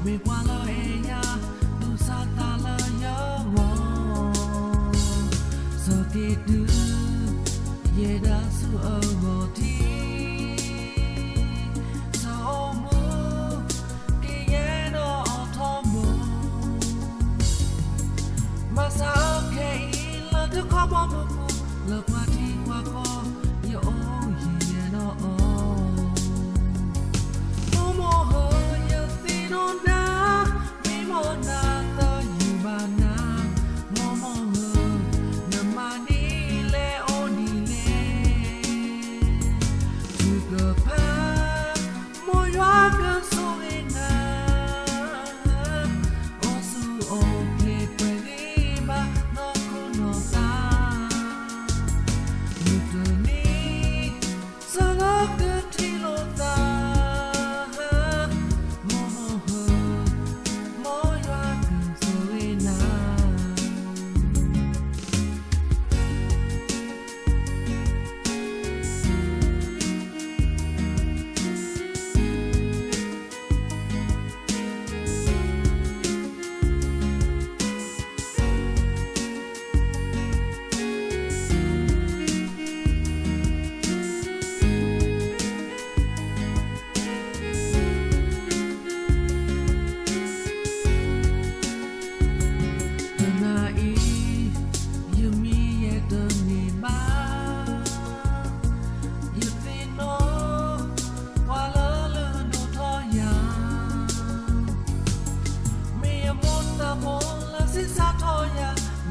mi qua lời ya tu sa ta la ya wo so ki du ye da su a wo ti so mu ki ye no tho mu ma sa ke la tu ko mo mu la kwa ti kwa ko yo ye no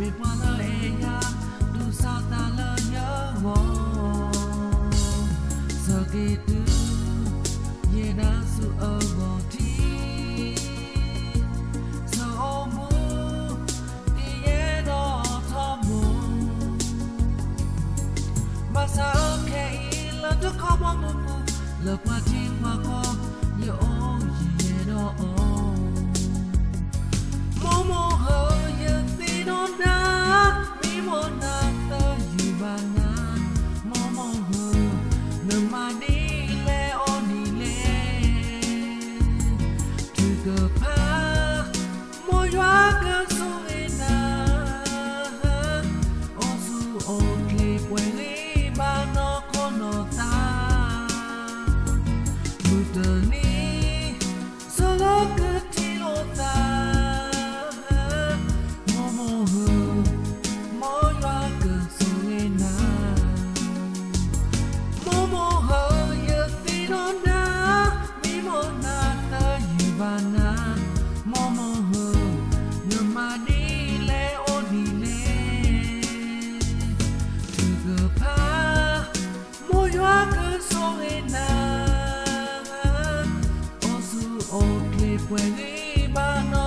mi qua lời ya tu sa ta la nhớ wo so ki tu ye da su a wo ti so mu ti ye do tho mu ma sa ke la to ko mo mu la kwa ti kwa ko yo ye do mo ho ye ti no na mi mo na ta yu ba na mo ho na ma ni le o ni le tu go pa mo ywa ga so e na o su o ke pwe le ba no ko no ta mu ta ni solo que ti lo ta when